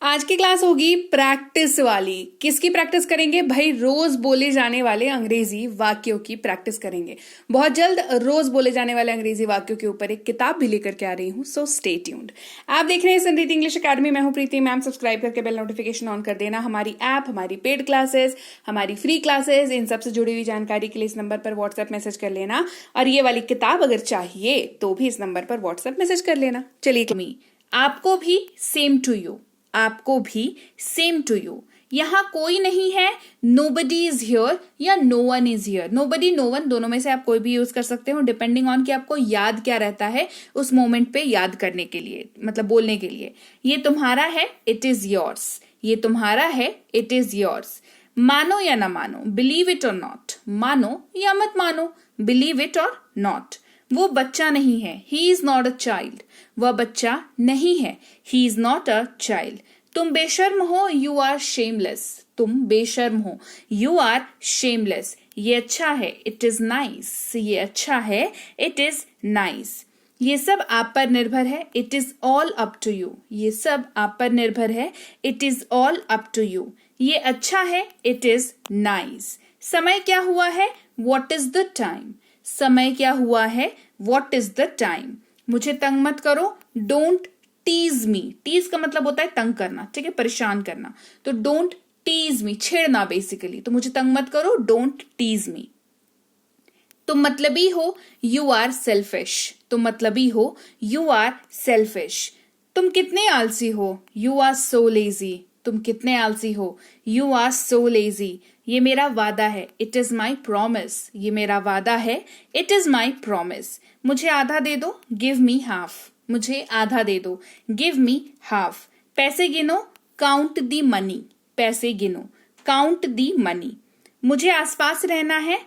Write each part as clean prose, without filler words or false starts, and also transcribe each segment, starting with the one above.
आज की क्लास होगी प्रैक्टिस वाली। किसकी प्रैक्टिस करेंगे भाई? रोज बोले जाने वाले अंग्रेजी वाक्यों की प्रैक्टिस करेंगे। बहुत जल्द रोज बोले जाने वाले अंग्रेजी वाक्यों के ऊपर एक किताब भी लेकर के आ रही हूँ, सो स्टे ट्यून्ड। आप देख रहे हैं समृद्धि इंग्लिश अकेडमी, मैं हूँ प्रीति मैम। सब्सक्राइब करके बेल नोटिफिकेशन ऑन कर देना। हमारी ऐप, हमारी पेड क्लासेस, हमारी फ्री क्लासेस, इन सबसे जुड़ी हुई जानकारी के लिए इस नंबर पर व्हाट्सएप मैसेज कर लेना। और ये वाली किताब अगर चाहिए तो भी इस नंबर पर व्हाट्सएप मैसेज कर लेना। चलिए, आपको भी सेम टू यू, आपको भी सेम टू यू। यहां कोई नहीं है, नोबडी इज हियर या no one is here. Nobody, no one, दोनों में से आप कोई भी यूज कर सकते हो, डिपेंडिंग ऑन कि आपको याद क्या रहता है उस मोमेंट पे याद करने के लिए, मतलब बोलने के लिए। ये तुम्हारा है, इट इज योर्स। ये तुम्हारा है, इट इज योर्स। मानो या ना मानो, बिलीव इट और नॉट। मानो या मत मानो, बिलीव इट और नॉट। वो बच्चा नहीं है, he is not a child. वह बच्चा नहीं है, he is not a child. तुम बेशर्म हो, यू आर शेमलेस। तुम बेशर्म हो, यू आर शेमलेस। ये अच्छा है, इट इज नाइस। ये अच्छा है, इट इज नाइस। ये सब आप पर निर्भर है, it is all up to you. ये सब आप पर निर्भर है, it is all up to you. ये अच्छा है, इट इज नाइस। समय क्या हुआ है, व्हाट इज द टाइम। समय क्या हुआ है, व्हाट इज द टाइम। मुझे तंग मत करो, डोंट टीज मी। टीज का मतलब होता है तंग करना, ठीक है, परेशान करना। तो डोंट टीज मी, छेड़ना बेसिकली। तो मुझे तंग मत करो, डोंट टीज मी। तुम मतलबी हो, यू आर सेल्फिश। तुम मतलबी हो, यू आर सेल्फिश। तुम कितने आलसी हो, यू आर सो लेजी। तुम कितने आलसी हो, यू आर सो लेजी। ये मेरा वादा है, इट इज माई प्रॉमिस। ये मेरा वादा है, इट इज माई प्रॉमिस। मुझे आधा दे दो, गिव मी हाफ। मुझे आधा दे दो, गिव मी हाफ। पैसे गिनो, काउंट दी मनी। पैसे गिनो, काउंट दी मनी। मुझे आसपास रहना है,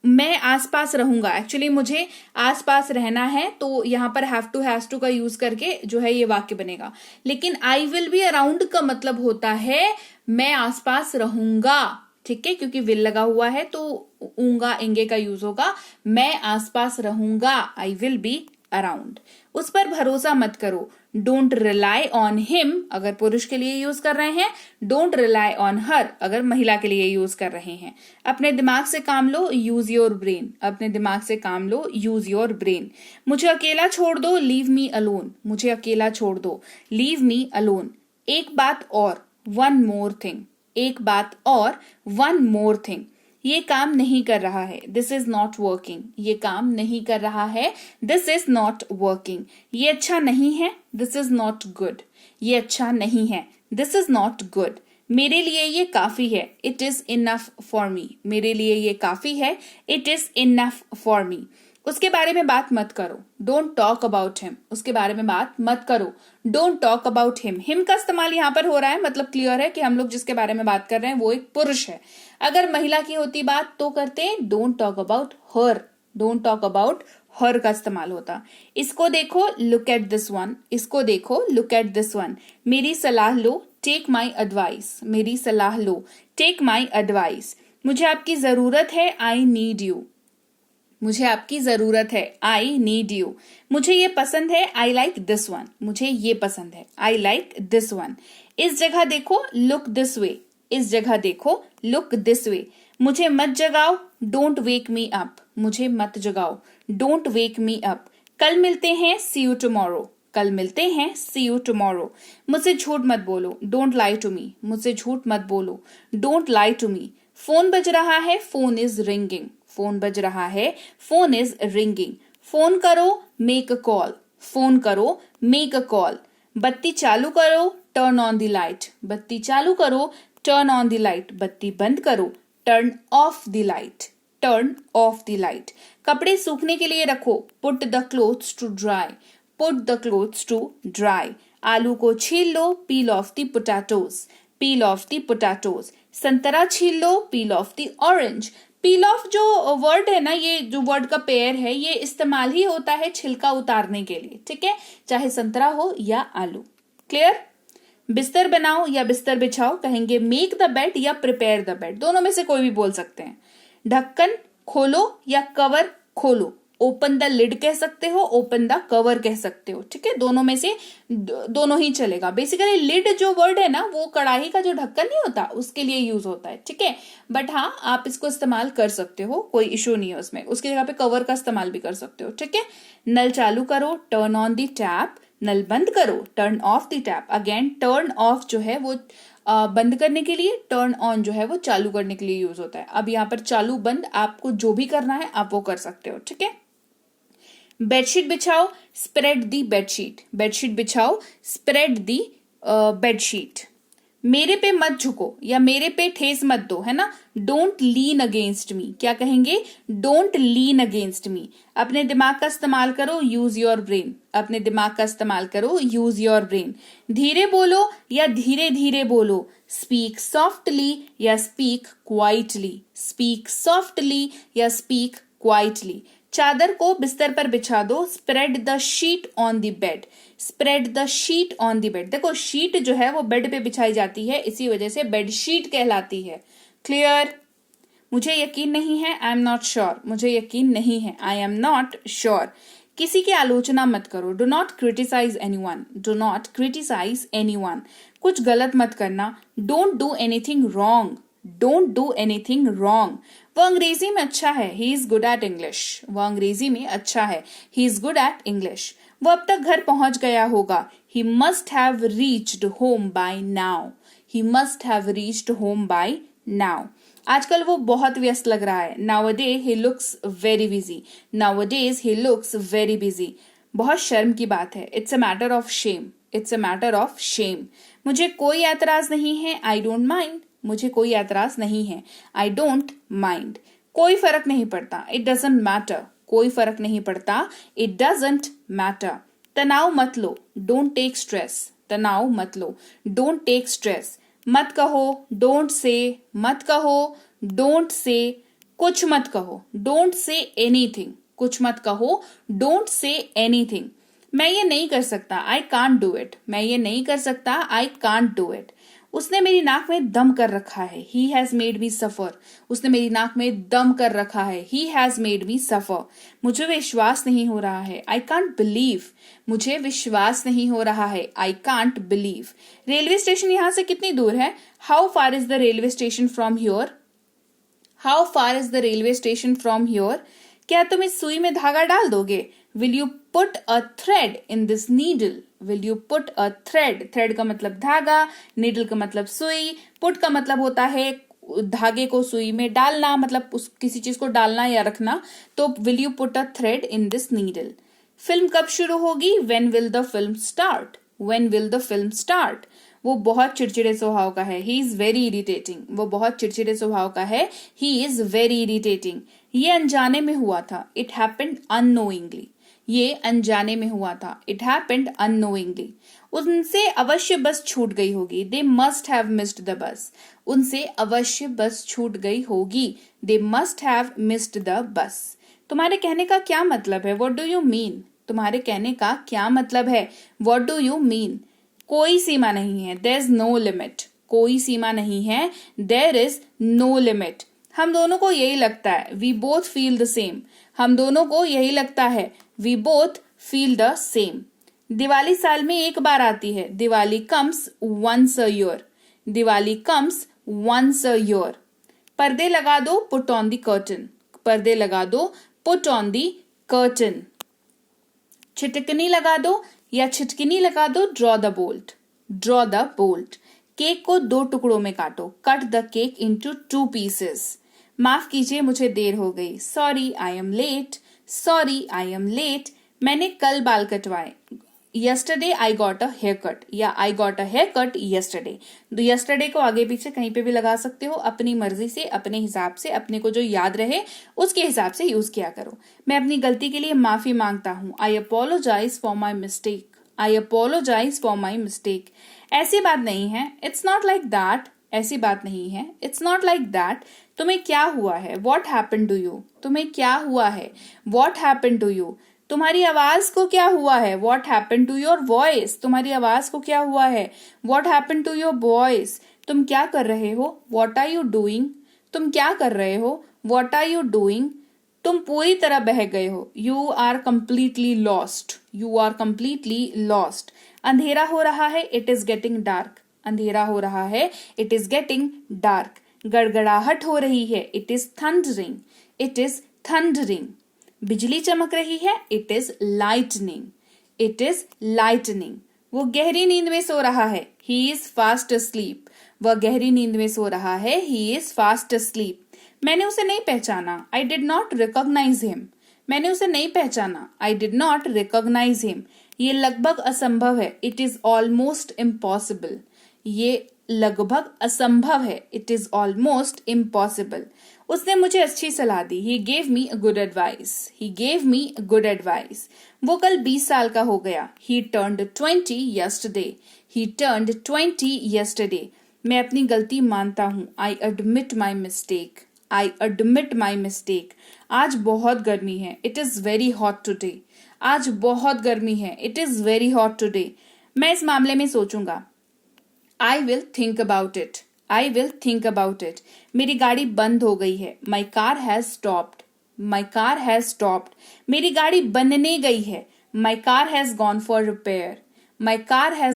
मैं आसपास रहूंगा। एक्चुअली मुझे आसपास रहना है, तो यहां पर हैव टू, हैज टू का यूज करके जो है ये वाक्य बनेगा। लेकिन आई विल बी अराउंड का मतलब होता है मैं आसपास रहूंगा, ठीक है, क्योंकि विल लगा हुआ है तो ऊंगा, इंगे का यूज होगा। मैं आसपास रहूंगा, आई विल बी अराउंड। उस पर भरोसा मत करो, डोंट रिलाई ऑन हिम अगर पुरुष के लिए यूज कर रहे हैं, डोंट रिलाई ऑन हर अगर महिला के लिए यूज कर रहे हैं। अपने दिमाग से काम लो, यूज योर ब्रेन। अपने दिमाग से काम लो, यूज योर ब्रेन। मुझे अकेला छोड़ दो, लीव मी अलोन। मुझे अकेला छोड़ दो, लीव मी अलोन। एक बात और, वन मोर थिंग। एक बात और, वन मोर थिंग। ये काम नहीं कर रहा है, दिस इज नॉट वर्किंग। ये काम नहीं कर रहा है, दिस इज नॉट वर्किंग। ये अच्छा नहीं है, दिस इज नॉट गुड। ये अच्छा नहीं है, दिस इज नॉट गुड। मेरे लिए ये काफी है, it is enough for me. मेरे लिए ये काफी है, it is enough for me. उसके बारे में बात मत करो, डोंट टॉक अबाउट हिम। उसके बारे में बात मत करो, don't talk about him. Him का इस्तेमाल यहां पर हो रहा है, मतलब क्लियर है कि हम लोग जिसके बारे में बात कर रहे हैं वो एक पुरुष है। अगर महिला की होती बात तो करते don't talk about her. Don't talk about her का इस्तेमाल होता। इसको देखो, लुक एट दिस वन। इसको देखो, लुक एट दिस वन। मेरी सलाह लो, टेक माई एडवाइस। मेरी सलाह लो, टेक माई एडवाइस। मुझे आपकी जरूरत है, आई नीड यू। मुझे आपकी जरूरत है, आई नीड यू। मुझे ये पसंद है, आई लाइक दिस वन। मुझे ये पसंद है, आई लाइक दिस वन। इस जगह देखो, लुक दिस वे। इस जगह देखो, लुक दिस वे। मुझे मत जगाओ, डोंट वेक मी अप। मुझे मत जगाओ, डोंट वेक मी अप। कल मिलते हैं, सी यू टुमारो। कल मिलते हैं, सी यू टुमारो। मुझसे झूठ मत बोलो, डोंट लाई टू मी। मुझसे झूठ मत बोलो, don't lie to me. Phone बज रहा है, फोन इज रिंगिंग। फोन बज रहा है, फोन इज रिंगिंग। फोन करो, मेक अ कॉल। फोन करो, मेक अ कॉल। बत्ती चालू करो, टर्न ऑन द लाइट। बत्ती चालू करो, टर्न ऑन द लाइट। बत्ती बंद करो, turn off the light. Turn off the light. कपड़े सूखने के लिए रखो, put the clothes to dry. Put the clothes to dry. आलू को छील लो, peel off the potatoes. Peel off the potatoes. संतरा छील लो, peel off the orange. Peel off जो वर्ड है ना, ये जो वर्ड का पेयर है, ये इस्तेमाल ही होता है छिलका उतारने के लिए, ठीक है, चाहे संतरा हो या आलू। क्लियर? बिस्तर बनाओ या बिस्तर बिछाओ, कहेंगे मेक द बेड या प्रिपेयर द बेड। दोनों में से कोई भी बोल सकते हैं। ढक्कन खोलो या कवर खोलो, ओपन द लिड कह सकते हो, ओपन द कवर कह सकते हो, ठीक है, दोनों में से दोनों ही चलेगा। बेसिकली लिड जो वर्ड है ना वो कढ़ाई का जो ढक्कन नहीं होता उसके लिए यूज होता है, ठीक है, बट हाँ आप इसको इस्तेमाल कर सकते हो, कोई इशू नहीं है उसमें, उसकी जगह पे कवर का इस्तेमाल भी कर सकते हो, ठीक है। नल चालू करो, टर्न ऑन द टैप, नल बंद करो, turn off the tap. Again turn off जो है वो बंद करने के लिए, टर्न ऑन जो है वो चालू करने के लिए यूज होता है। अब यहाँ पर चालू बंद आपको जो भी करना है आप वो कर सकते हो, ठीक है। बेडशीट बिछाओ, स्प्रेड दी बेडशीट, बेडशीट बिछाओ, स्प्रेड दी बेडशीट। मेरे पे मत झुको या मेरे पे ठेस मत दो, है ना, डोंट लीन अगेंस्ट मी, क्या कहेंगे, डोंट लीन अगेंस्ट मी। अपने दिमाग का इस्तेमाल करो, यूज योर ब्रेन, अपने दिमाग का इस्तेमाल करो, यूज योर ब्रेन। धीरे बोलो या धीरे धीरे बोलो, स्पीक सॉफ्टली या स्पीक क्वाइटली, स्पीक सॉफ्टली या स्पीक क्वाइटली। चादर को बिस्तर पर बिछा दो, spread the sheet on the bed, spread the sheet on the bed. देखो शीट जो है वो बेड पे बिछाई जाती है, इसी वजह से बेड शीट कहलाती है। क्लियर? मुझे यकीन नहीं है, आई एम नॉट श्योर, मुझे यकीन नहीं है, आई एम नॉट श्योर। किसी की आलोचना मत करो, do not criticize anyone, do not criticize anyone. कुछ गलत मत करना, don't do anything wrong, don't do anything wrong. वो अंग्रेजी में अच्छा है, he is good at English, वो अंग्रेजी में अच्छा है, he is good at English. वो अब तक घर पहुंच गया होगा, he must have reached home by now, he must have reached home by now. आजकल वो बहुत व्यस्त लग रहा है, nowadays he looks very busy, nowadays he looks very busy. बहुत शर्म की बात है, it's a matter of shame, it's a matter of shame. मुझे कोई एतराज नहीं है, आई डोंट माइंड, मुझे कोई एतराज नहीं है, आई डोंट माइंड। कोई फर्क नहीं पड़ता, इट डजंट मैटर, कोई फर्क नहीं पड़ता, इट डजंट मैटर। तनाव मत लो, डोंट टेक स्ट्रेस, तनाव मत लो, डोंट टेक स्ट्रेस। मत कहो, डोंट से, मत कहो, डोंट से। कुछ मत कहो, डोंट से एनीथिंग, कुछ मत कहो, डोंट से एनीथिंग। मैं ये नहीं कर सकता, आई कांट डू इट, मैं ये नहीं कर सकता, आई कांट डू इट। उसने मेरी नाक में दम कर रखा है, ही हैज मेड मी सफर, उसने मेरी नाक में दम कर रखा है, ही हैज मेड मी सफर। मुझे विश्वास नहीं हो रहा है, आई कांट बिलीव, मुझे विश्वास नहीं हो रहा है, I can't believe. Railway station यहां से कितनी दूर है, how far is the railway station from here, how far is the railway station from here. क्या तुम इस सुई में धागा डाल दोगे, will you put a thread in this needle, will you put a thread, thread का मतलब धागा, नीडल का मतलब सुई, पुट का मतलब होता है धागे को सुई में डालना, मतलब उस किसी चीज को डालना या रखना, तो will you put a thread in this needle. Film कब शुरू होगी, when will the film start, when will the film start. वो बहुत चिड़चिड़े स्वभाव का है, ही इज वेरी इरिटेटिंग, वो बहुत चिड़चिड़े स्वभाव का है, ही इज वेरी इरिटेटिंग। ये अनजाने में हुआ था, इट हैपेंड अननोइंगली, ये अनजाने में हुआ था, इट हैपेंड अननोइंगली। उनसे अवश्य बस छूट गई होगी, they must have missed the bus, उनसे अवश्य बस छूट गई होगी, they must have missed the bus. तुम्हारे कहने का क्या मतलब है, व्हाट डू यू मीन, तुम्हारे कहने का क्या मतलब है, व्हाट डू यू मीन। कोई सीमा नहीं है, देयर इज नो लिमिट, कोई सीमा नहीं है, देयर इज नो लिमिट। हम दोनों को यही लगता है, we both feel the same, हम दोनों को यही लगता है, we both feel the same. Diwali साल में एक बार आती है, Diwali comes once a year, Diwali comes once a year. पर्दे लगा दो, पुट ऑन द कर्टन, पर्दे लगा दो, पुट ऑन द कर्टन। छिटकनी लगा दो या छिटकिनी लगा दो, draw the bolt, draw the bolt. Cake को 2 टुकड़ों में काटो, cut the cake into 2 pieces. माफ कीजिए मुझे देर हो गई, sorry I am late, sorry I am late. मैंने कल बाल कटवाए, yesterday I got a haircut या I got a haircut yesterday। तो yesterday को आगे पीछे कहीं पे भी लगा सकते हो, अपनी मर्जी से, अपने हिसाब से, अपने को जो याद रहे उसके हिसाब से यूज किया करो। मैं अपनी गलती के लिए माफी मांगता हूँ, I apologise for my mistake, I apologise for my mistake. ऐसी बात नहीं है, इट्स नॉट लाइक दैट, ऐसी बात नहीं है, इट्स नॉट लाइक दैट। तुम्हें क्या हुआ है, वॉट हैपन टू यू, तुम्हें क्या हुआ है, वॉट हैपन टू यू। तुम्हारी आवाज को क्या हुआ है, what happen to your voice, तुम्हारी आवाज को क्या हुआ है, what happen to your voice. तुम क्या कर रहे हो, वॉट आर यू डूइंग, तुम क्या कर रहे हो, वॉट आर यू डूइंग। तुम पूरी तरह बह गए हो, you are completely lost, you are completely lost. अंधेरा हो रहा है, इट इज गेटिंग डार्क, अंधेरा हो रहा है, इट इज गेटिंग डार्क। गड़गड़ाहट हो रही है, it is thundering, it is thundering. बिजली चमक रही है, it is lightning, it is lightning. वो गहरी नींद में सो रहा है, ही इज फास्ट अस्लीप, वह गहरी नींद में सो रहा है, ही इज फास्ट अस्लीप। मैंने उसे नहीं पहचाना, I did not recognize him, मैंने उसे नहीं पहचाना, I did not recognize him. ये लगभग असंभव है, इट इज ऑलमोस्ट इम्पॉसिबल, ये लगभग असंभव है, इट इज ऑलमोस्ट इम्पॉसिबल। उसने मुझे अच्छी सलाह दी, he gave me a good advice, he gave me a good advice. वो कल 20 साल का हो गया, he turned 20 yesterday, he turned 20 yesterday. मैं अपनी गलती मानता हूं, I admit my mistake, I admit my mistake. आज बहुत गर्मी है, it is very hot today, आज बहुत गर्मी है, it is very hot today. मैं इस मामले में सोचूंगा, I will think about it, I will think about it. मेरी गाड़ी बंद हो गई है, my car has stopped, my car has stopped. मेरी गाड़ी बनने गई है, my car has gone for repair, my car has.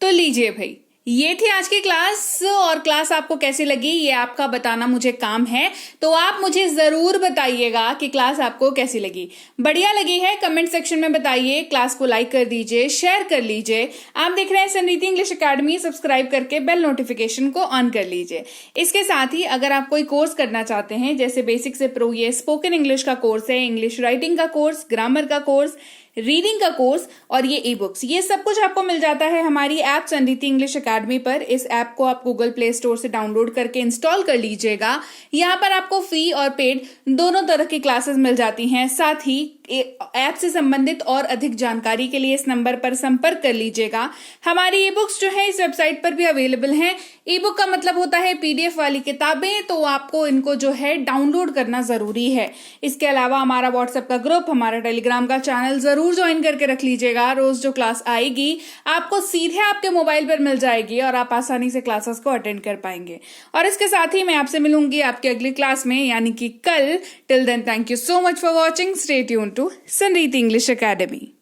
तो लीजिए भाई, ये थी आज की क्लास, और क्लास आपको कैसी लगी ये आपका बताना मुझे काम है, तो आप मुझे जरूर बताइएगा कि क्लास आपको कैसी लगी। बढ़िया लगी है कमेंट सेक्शन में बताइए, क्लास को लाइक कर दीजिए, शेयर कर लीजिए। आप देख रहे हैं समृद्धि इंग्लिश एकेडमी, सब्सक्राइब करके बेल नोटिफिकेशन को ऑन कर लीजिए। इसके साथ ही अगर आप कोई कोर्स करना चाहते हैं, जैसे बेसिक से प्रो, ये स्पोकन इंग्लिश का कोर्स है, इंग्लिश राइटिंग का कोर्स, ग्रामर का कोर्स, रीडिंग का कोर्स और ये ई बुक्स, ये सब कुछ आपको मिल जाता है हमारी ऐप समृद्धि इंग्लिश एकेडमी पर। इस ऐप को आप गूगल प्ले स्टोर से डाउनलोड करके इंस्टॉल कर लीजिएगा। यहाँ पर आपको फ्री और पेड दोनों तरह की क्लासेस मिल जाती हैं। साथ ही ऐप से संबंधित और अधिक जानकारी के लिए इस नंबर पर संपर्क कर लीजिएगा। हमारी ई बुक्स जो है इस वेबसाइट पर भी अवेलेबल हैं। ई बुक का मतलब होता है पीडीएफ वाली किताबें, तो आपको इनको जो है डाउनलोड करना जरूरी है। इसके अलावा हमारा व्हाट्सएप का ग्रुप, हमारा टेलीग्राम का चैनल जरूर ज्वाइन करके रख लीजिएगा। रोज जो क्लास आएगी आपको सीधे आपके मोबाइल पर मिल जाएगी और आप आसानी से क्लासेस को अटेंड कर पाएंगे। और इसके साथ ही मैं आपसे मिलूंगी आपकी अगली क्लास में, यानी कि कल। Till then, thank you so much for watching, stay tuned to Samriddhi English academy.